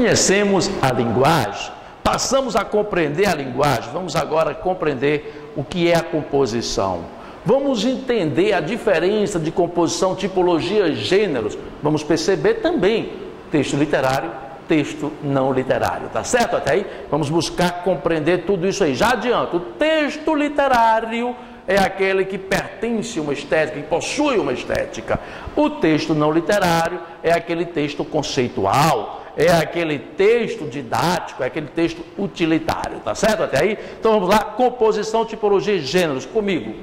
Conhecemos a linguagem, passamos a compreender a linguagem, vamos agora compreender o que é a composição. Vamos entender a diferença de composição, tipologia, gêneros. Vamos perceber também texto literário, texto não literário, tá certo até aí? Vamos buscar compreender tudo isso aí. Já adianto, o texto literário é aquele que pertence a uma estética, que possui uma estética. O texto não literário é aquele texto conceitual, é aquele texto didático, é aquele texto utilitário, tá certo até aí? Então vamos lá, composição, tipologia e gêneros, comigo.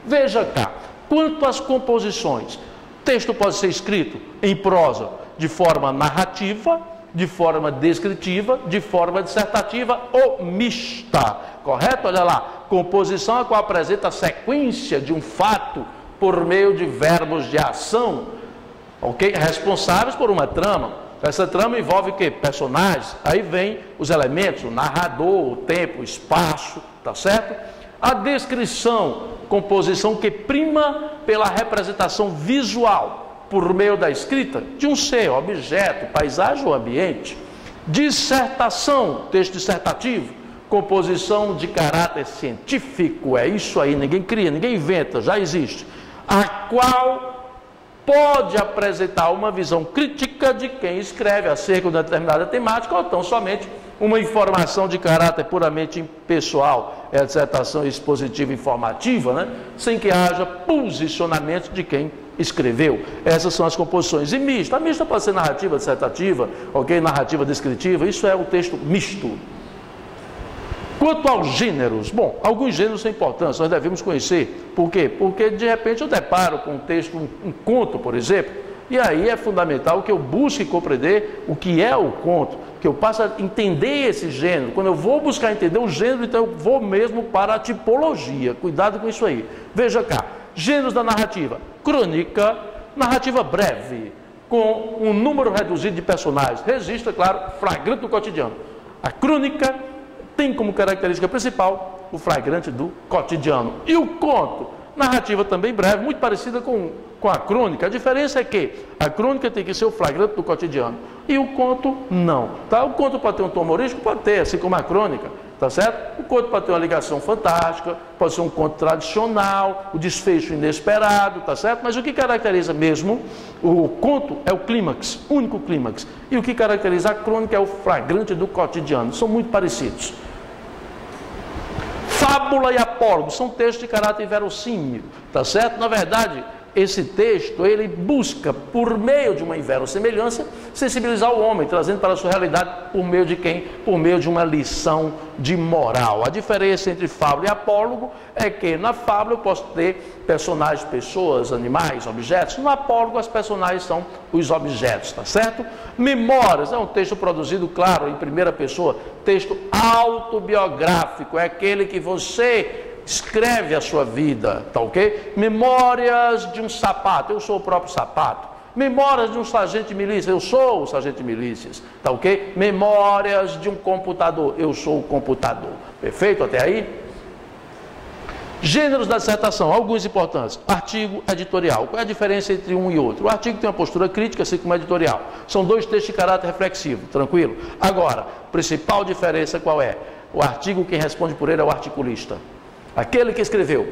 Veja cá, quanto às composições, texto pode ser escrito em prosa de forma narrativa, de forma descritiva, de forma dissertativa ou mista, correto? Olha lá, composição a qual apresenta a sequência de um fato por meio de verbos de ação, ok? Responsáveis por uma trama. Essa trama envolve o quê? Personagens, aí vem os elementos, o narrador, o tempo, o espaço, tá certo? A descrição, composição que prima pela representação visual, por meio da escrita, de um ser, objeto, paisagem ou ambiente. Dissertação, texto dissertativo, composição de caráter científico, é isso aí, ninguém cria, ninguém inventa, já existe, a qual pode apresentar uma visão crítica de quem escreve acerca de uma determinada temática, ou tão somente uma informação de caráter puramente pessoal, é a dissertação expositiva informativa, né? Sem que haja posicionamento de quem escreveu. Essas são as composições. E mista, a mista pode ser narrativa dissertativa, ok? Narrativa descritiva, isso é o texto misto. Quanto aos gêneros, bom, alguns gêneros são importantes, nós devemos conhecer. Por quê? Porque de repente eu deparo com um texto, um conto, por exemplo, e aí é fundamental que eu busque compreender o que é o conto, que eu passe a entender esse gênero. Quando eu vou buscar entender o gênero, então eu vou mesmo para a tipologia. Cuidado com isso aí. Veja cá, gêneros da narrativa. Crônica, narrativa breve, com um número reduzido de personagens. Registro, claro, flagrante do cotidiano. A crônica tem como característica principal o flagrante do cotidiano. E o conto, narrativa também breve, muito parecida com a crônica. A diferença é que a crônica tem que ser o flagrante do cotidiano e o conto não. Tá? O conto pode ter um tom humorístico? Pode ter, assim como a crônica. Tá certo? O conto pode ter uma ligação fantástica, pode ser um conto tradicional, o desfecho inesperado, tá certo? Mas o que caracteriza mesmo o conto é o clímax, único clímax. E o que caracteriza a crônica é o flagrante do cotidiano. São muito parecidos. Fábula e apólogo são textos de caráter inverossímil, tá certo? Na verdade, esse texto, ele busca, por meio de uma inverossemelhança, sensibilizar o homem, trazendo para a sua realidade, por meio de quem? Por meio de uma lição de moral. A diferença entre fábula e apólogo é que na fábula eu posso ter personagens, pessoas, animais, objetos. No apólogo as personagens são os objetos, tá certo? Memórias é um texto produzido, claro, em primeira pessoa, texto autobiográfico, é aquele que você escreve a sua vida, tá ok? Memórias de um sapato, eu sou o próprio sapato. Memórias de um sargento de milícia, eu sou o sargento de milícias, tá ok? Memórias de um computador, eu sou o computador. Perfeito até aí? Gêneros da dissertação, alguns importantes. Artigo editorial. Qual é a diferença entre um e outro? O artigo tem uma postura crítica, assim como o editorial. São dois textos de caráter reflexivo, tranquilo? Agora, a principal diferença qual é? O artigo, quem responde por ele é o articulista. Aquele que escreveu.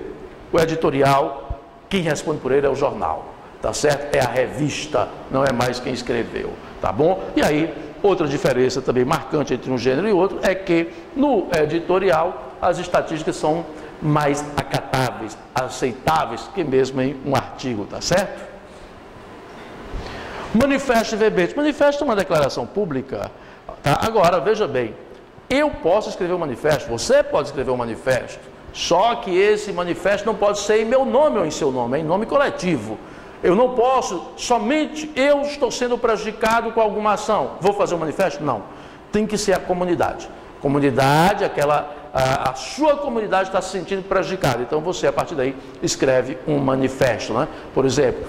O editorial, quem responde por ele é o jornal. Tá certo? É a revista, não é mais quem escreveu. Tá bom? E aí, outra diferença também marcante entre um gênero e outro é que no editorial as estatísticas são mais acatáveis, aceitáveis que mesmo em um artigo, tá certo? Manifesto e verbete. Manifesto é uma declaração pública. Tá? Agora, veja bem, eu posso escrever um manifesto, você pode escrever um manifesto, só que esse manifesto não pode ser em meu nome ou em seu nome, é em nome coletivo. Eu não posso, somente eu estou sendo prejudicado com alguma ação. Vou fazer um manifesto? Não. Tem que ser a comunidade. Comunidade, a sua comunidade está se sentindo prejudicada. Então você, a partir daí, escreve um manifesto. Né? Por exemplo,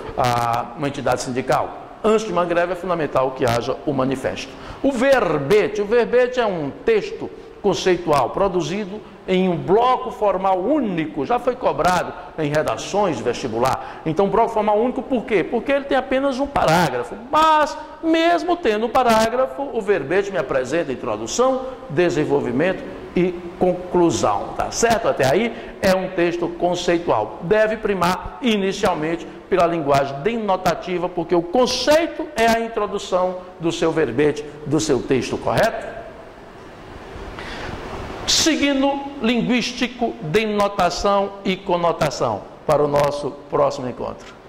uma entidade sindical. Antes de uma greve é fundamental que haja o manifesto. O verbete é um texto conceitual, produzido em um bloco formal único, já foi cobrado em redações de vestibular. Então, bloco formal único por quê? Porque ele tem apenas um parágrafo, mas, mesmo tendo um parágrafo, o verbete me apresenta introdução, desenvolvimento e conclusão, tá certo? Até aí é um texto conceitual. Deve primar inicialmente pela linguagem denotativa, porque o conceito é a introdução do seu verbete, do seu texto, correto? Signo linguístico, denotação e conotação, para o nosso próximo encontro.